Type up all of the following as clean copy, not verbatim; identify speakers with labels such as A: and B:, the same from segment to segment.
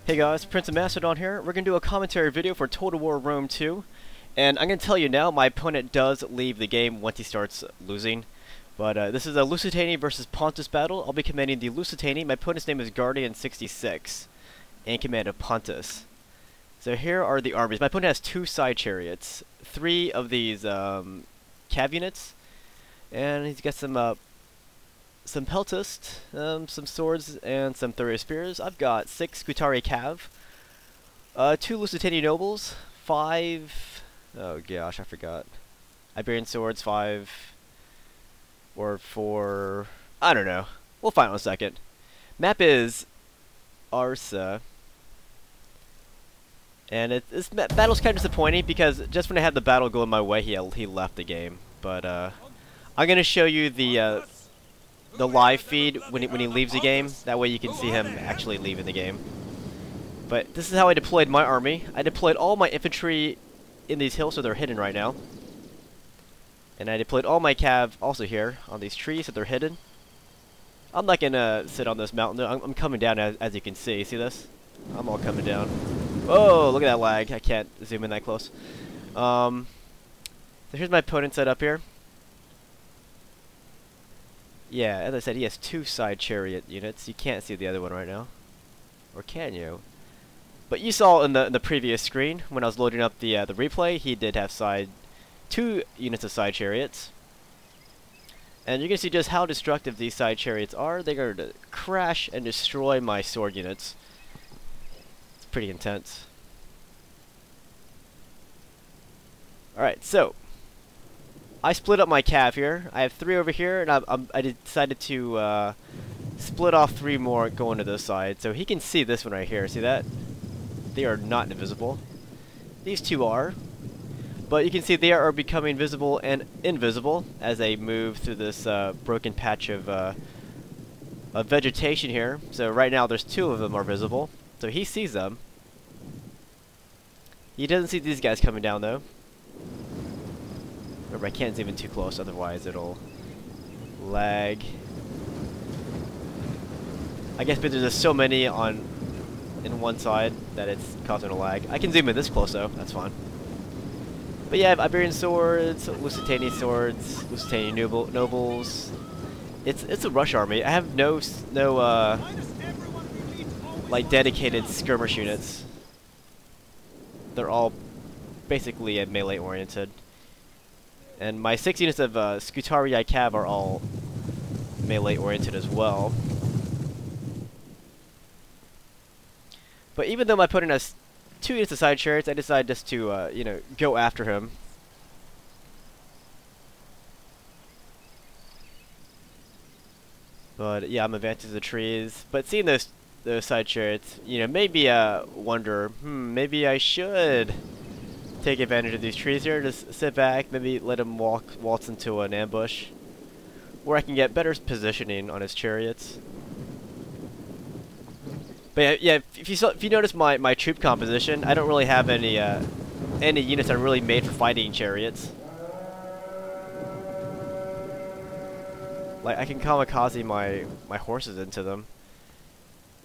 A: Hey guys, PrinceofMacedon here. We're going to do a commentary video for Total War Rome 2. And I'm going to tell you now, my opponent does leave the game once he starts losing. But this is a Lusitani versus Pontus battle. I'll be commanding the Lusitani. My opponent's name is Guardian66, in command of Pontus. So here are the armies. My opponent has 2 side chariots, 3 of these cav units, and he's got some peltast, some swords, and some thoroughfare spears. I've got 6 Scutari cav, 2 Lusitani nobles, 5, oh gosh, I forgot, Iberian swords, 5, or 4, I don't know. We'll find out in a second. Map is Arse, and this battle's kind of disappointing because just when I had the battle go in my way, he left the game. But I'm gonna show you the live feed when he leaves the game. That way you can see him actually leaving the game. But this is how I deployed my army. I deployed all my infantry in these hills, so they're hidden right now. And I deployed all my cav also here on these trees, so they're hidden. I'm not gonna sit on this mountain though. I'm coming down as you can see. See this? I'm all coming down. Oh, look at that lag. I can't zoom in that close. So here's my opponent set up here. Yeah, as I said, he has 2 side chariot units. You can't see the other one right now. Or can you? But you saw in the previous screen, when I was loading up the replay, he did have 2 units of side chariots. And you can see just how destructive these side chariots are. They're going to crash and destroy my sword units. It's pretty intense. Alright, so I split up my cav here. I have 3 over here, and I decided to split off 3 more going to this side. So he can see this one right here. See that? They are not invisible. These 2 are. But you can see they are becoming visible and invisible as they move through this broken patch of vegetation here. So right now there's 2 of them are visible. So he sees them. He doesn't see these guys coming down though. Remember, I can't zoom in too close, otherwise it'll lag. I guess because there's so many in one side that it's causing a lag. I can zoom in this close though, that's fine. But yeah, I have Iberian swords, Lusitani swords, Lusitani nobles. It's a rush army. I have no like dedicated skirmish units. They're all basically melee oriented. And my 6 units of Scutari cav are all melee oriented as well. But even though my opponent has 2 units of side chariots, I decided just to you know, go after him. But yeah, I'm advancing to the trees. But seeing those side chariots, you know, made me wonder, maybe I should take advantage of these trees here. Just sit back, maybe let him waltz into an ambush, where I can get better positioning on his chariots. But yeah, if you notice my troop composition, I don't really have any units that are really made for fighting chariots. Like I can kamikaze my horses into them.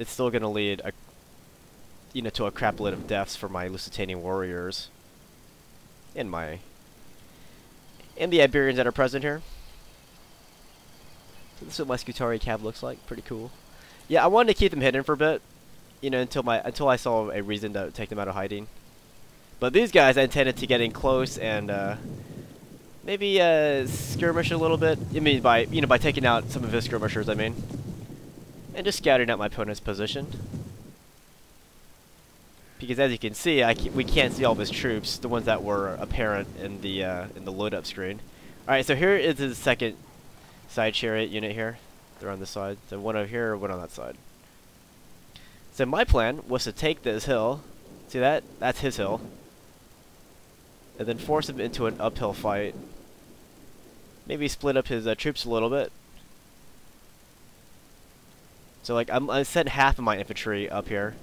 A: It's still gonna lead to a crap load of deaths for my Lusitanian warriors. And the Iberians that are present here. So this is what my Scutari cav looks like. Pretty cool. Yeah, I wanted to keep them hidden for a bit, you know, until I saw a reason to take them out of hiding. But these guys I intended to get in close and maybe skirmish a little bit. I mean by taking out some of his skirmishers, I mean. And just scouting out my opponent's position. Because as you can see, we can't see all of his troops, the ones that were apparent in the load-up screen. All right, so here is his 2nd side chariot unit here. They're on this side. So one over here, one on that side. So my plan was to take this hill. See that? That's his hill. And then force him into an uphill fight. Maybe split up his troops a little bit. So like I sent half of my infantry up here.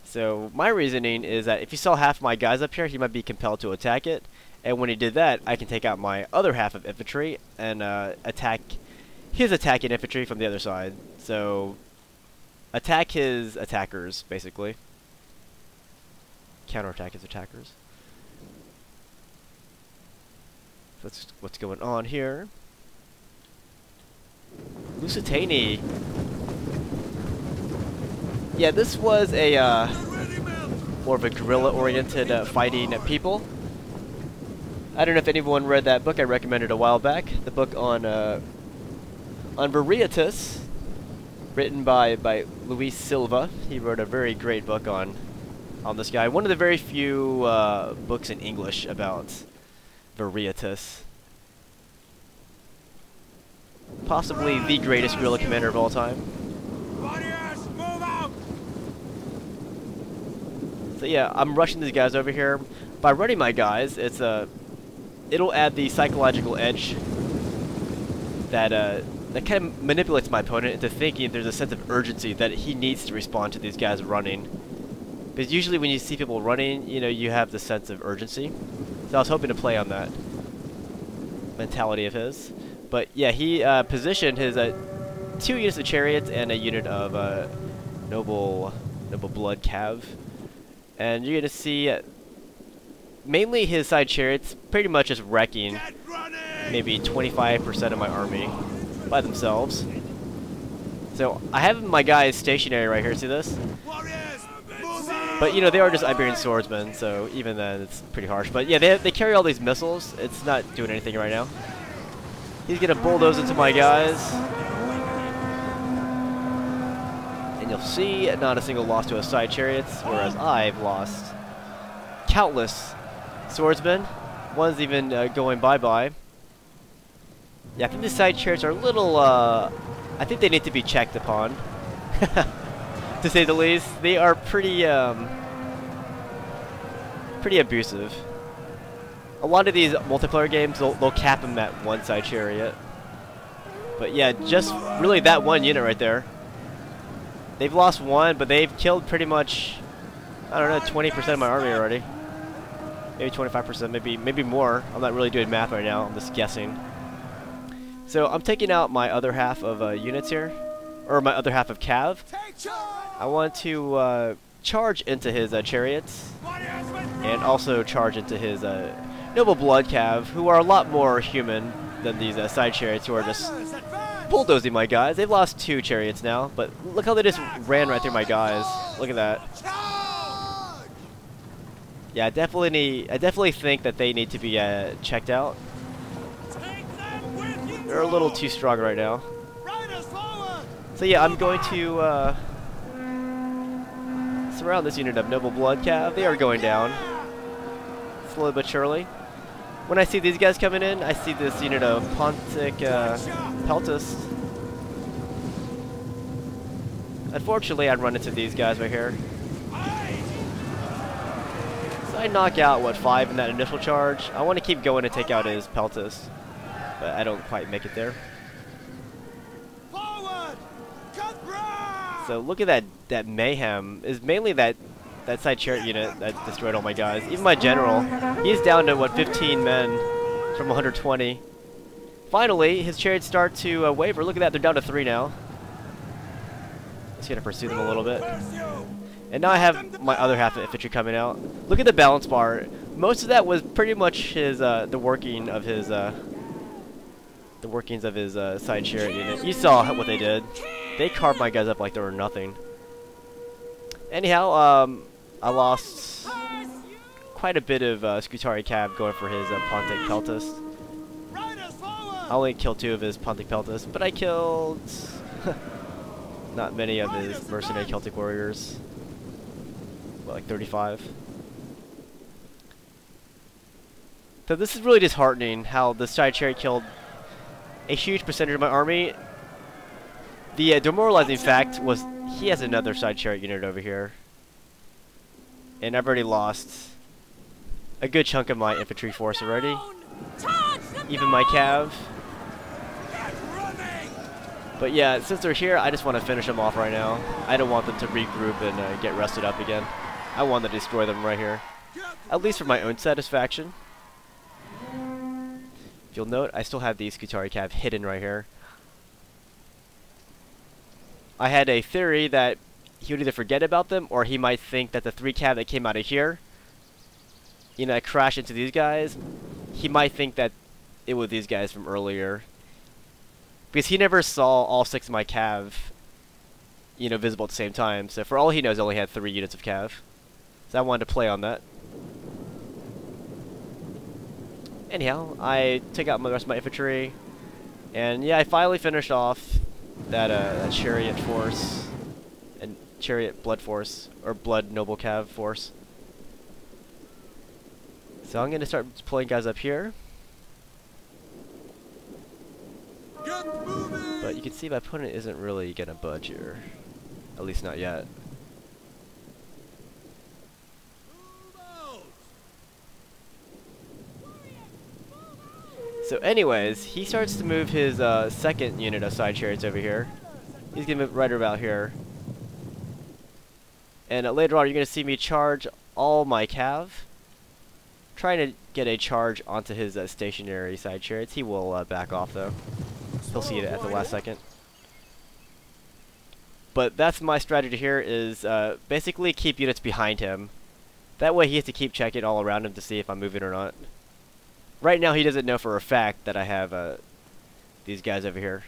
A: So my reasoning is that if he saw half of my guys up here, he might be compelled to attack it. And when he did that, I can take out my other half of infantry and attack his attacking infantry from the other side. So attack his attackers, basically. counterattack his attackers. That's what's going on here. Lusitani. Yeah, this was a more of a guerrilla-oriented fighting people. I don't know if anyone read that book I recommended a while back. The book on Chariots, written by Luis Silva. He wrote a very great book on this guy. One of the very few books in English about Chariots. Possibly the greatest guerrilla commander of all time. So yeah, I'm rushing these guys over here. By running my guys, it'll add the psychological edge that kind of manipulates my opponent into thinking there's a sense of urgency that he needs to respond to these guys running. Because usually when you see people running, you know, you have the sense of urgency. So I was hoping to play on that mentality of his. But yeah, he positioned his 2 units of chariots and a unit of noble blood cav, and you're gonna see mainly his side chariots pretty much just wrecking maybe 25% of my army by themselves. So I have my guys stationary right here. See this? But you know, they are just Iberian swordsmen, so even then it's pretty harsh. But yeah, they carry all these missiles. It's not doing anything right now. He's gonna bulldoze into my guys. And you'll see not a single loss to his side chariots, whereas I've lost countless swordsmen. One's even going bye-bye. Yeah, I think the side chariots are a little, I think they need to be checked upon. To say the least. They are pretty abusive. A lot of these multiplayer games, they'll cap them at one side chariot. But yeah, just really that one unit right there. They've lost one, but they've killed pretty much, I don't know, 20% of my army already. Maybe 25%, maybe more. I'm not really doing math right now, I'm just guessing. So I'm taking out my other half of units here, or my other half of cav. I want to charge into his chariots, and also charge into his noble blood cav, who are a lot more human than these side chariots who are just bulldozing my guys. They've lost 2 chariots now, but look how they just ran right through my guys. Look at that. Yeah, I definitely think that they need to be checked out. They're a little too strong right now. So yeah, I'm going to surround this unit of noble blood cav. They are going down slowly but surely. When I see these guys coming in, I see this unit of Pontic Pontus. Unfortunately, I'd run into these guys right here. So I knock out, what, 5 in that initial charge. I want to keep going and take out his Peltus, but I don't quite make it there. So look at that mayhem. Is mainly that side chariot unit that destroyed all my guys. Even my general, he's down to, what, 15 men from 120. Finally, his chariots start to waver. Look at that, they're down to 3 now. Just gonna pursue them a little bit. And now I have my other half of infantry coming out. Look at the balance bar. Most of that was pretty much his the workings of his side chariot unit. You saw what they did. They carved my guys up like they were nothing. Anyhow, I lost quite a bit of Scutari Cav going for his Pontic Peltus. I only killed 2 of his Pontic Peltus, but I killed not many of his mercenary Celtic warriors. Well, like 35. So this is really disheartening how the side chariot killed a huge percentage of my army. The demoralizing fact was he has another side chariot unit over here. And I've already lost a good chunk of my infantry force already. Even my cav. But yeah, since they're here, I just want to finish them off right now. I don't want them to regroup and get rested up again. I want to destroy them right here. At least for my own satisfaction. If you'll note, I still have these Scutari Cav hidden right here. I had a theory that he would either forget about them or he might think that the 3 cav that came out of here you know, I crash into these guys, he might think that it was these guys from earlier. Because he never saw all 6 of my cav, you know, visible at the same time. So for all he knows, I only had 3 units of cav. So I wanted to play on that. Anyhow, I took out the rest of my infantry. And yeah, I finally finished off that chariot force. And chariot blood force. Or blood noble cav force. So I'm going to start pulling guys up here. But you can see my opponent isn't really going to budge here. At least not yet. So anyways, he starts to move his second unit of side chariots over here. He's going to move right about here. And later on you're going to see me charge all my cav. Trying to get a charge onto his stationary side chariots. He will back off though. He'll see it at the last second. But that's my strategy here is basically keep units behind him. That way he has to keep checking all around him to see if I'm moving or not. Right now he doesn't know for a fact that I have these guys over here.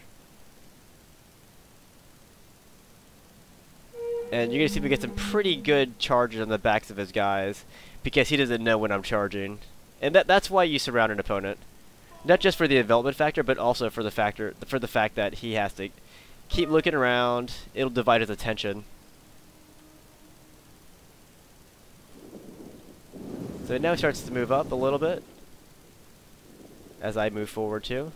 A: And you're going to see me get some pretty good charges on the backs of his guys because he doesn't know when I'm charging. And that's why you surround an opponent. Not just for the development factor, but also for the fact that he has to keep looking around. It'll divide his attention. So now he starts to move up a little bit as I move forward too.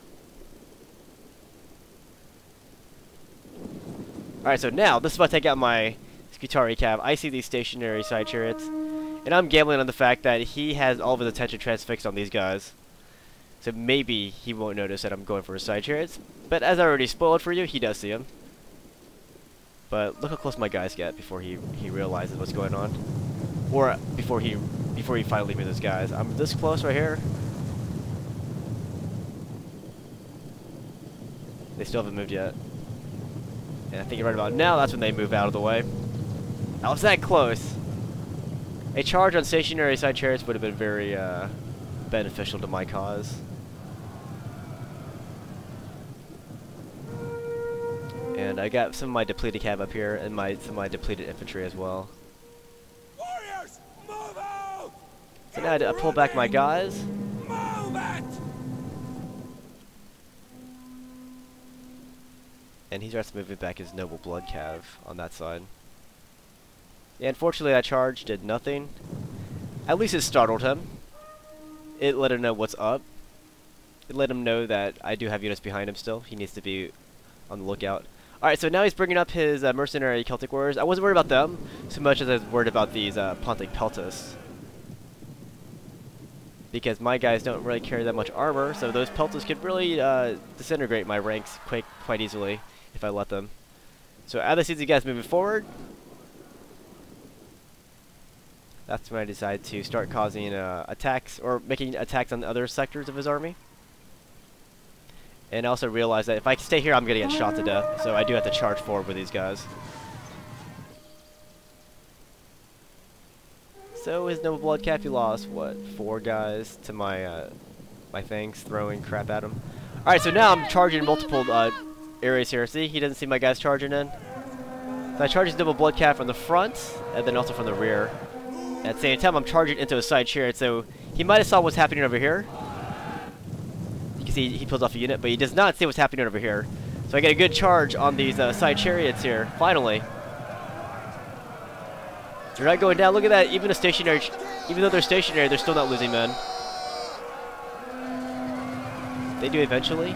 A: Alright, so now this is about to take out my Scutari cav. I see these stationary side chariots, and I'm gambling on the fact that he has all of his attention transfixed on these guys. So maybe he won't notice that I'm going for his side chariots. But as I already spoiled for you, he does see him. But look how close my guys get before he realizes what's going on. Or before he finally moves his guys. I'm this close right here. They still haven't moved yet. And I think right about now, that's when they move out of the way. I was that close. A charge on stationary side chariots would have been very beneficial to my cause. And I got some of my depleted cav up here, and some of my depleted infantry as well.
B: Warriors, move out!
A: So now I pull back my guys.
B: Move it!
A: And he starts moving back his noble blood cav on that side. Yeah, unfortunately that charge did nothing. At least it startled him. It let him know what's up. It let him know that I do have units behind him still. He needs to be on the lookout. Alright, so now he's bringing up his mercenary Celtic warriors. I wasn't worried about them so much as I was worried about these Pontic Peltas. Because my guys don't really carry that much armor, so those Peltas could really disintegrate my ranks quite easily if I let them. So as I see these guys moving forward, that's when I decide to start causing attacks, or making attacks on the other sectors of his army. And I also realize that if I stay here, I'm going to get shot to death. So I do have to charge forward with these guys. So his noble blood cap, he lost, what, 4 guys to my my things, throwing crap at him. Alright, so now I'm charging multiple areas here. See, he doesn't see my guys charging in. So I charge his noble blood cap from the front, and then also from the rear. At the same time, I'm charging into a side chariot, so he might have saw what's happening over here. You can see he pulls off a unit, but he does not see what's happening over here. So I get a good charge on these side chariots here, finally. They're not going down. Look at that, even though they're stationary, they're still not losing men. They do eventually.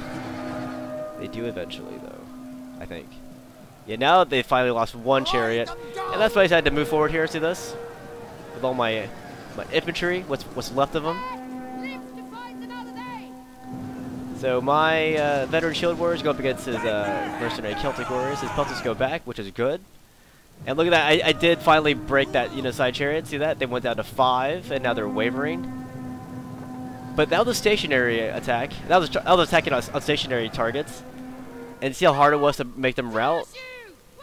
A: They do eventually, though, I think. Yeah, now they finally lost 1 chariot, and that's why I decided to move forward here. See this? With all my infantry, what's left of them. So my veteran shield warriors go up against his mercenary Celtic warriors. His peltas go back, which is good. And look at that, I did finally break that side chariot. See that? They went down to 5, and now they're wavering. But that was a stationary attack. That was attacking on stationary targets. And see how hard it was to make them rout?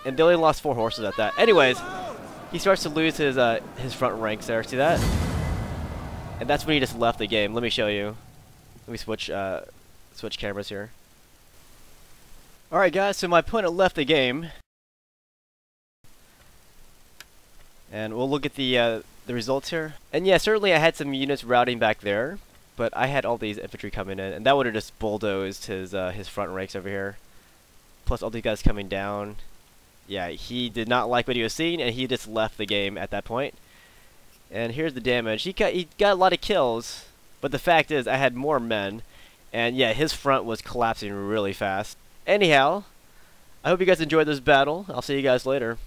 A: And they only lost 4 horses at that. Anyways, he starts to lose his front ranks there. See that? And that's when he just left the game. Let me show you. Let me switch cameras here. Alright guys, so my opponent left the game. And we'll look at the results here. And yeah, certainly I had some units routing back there, but I had all these infantry coming in, and that would have just bulldozed his front ranks over here. Plus all these guys coming down. Yeah, he did not like what he was seeing, and he just left the game at that point. And here's the damage. He got a lot of kills, but the fact is I had more men, and yeah, his front was collapsing really fast. Anyhow, I hope you guys enjoyed this battle. I'll see you guys later.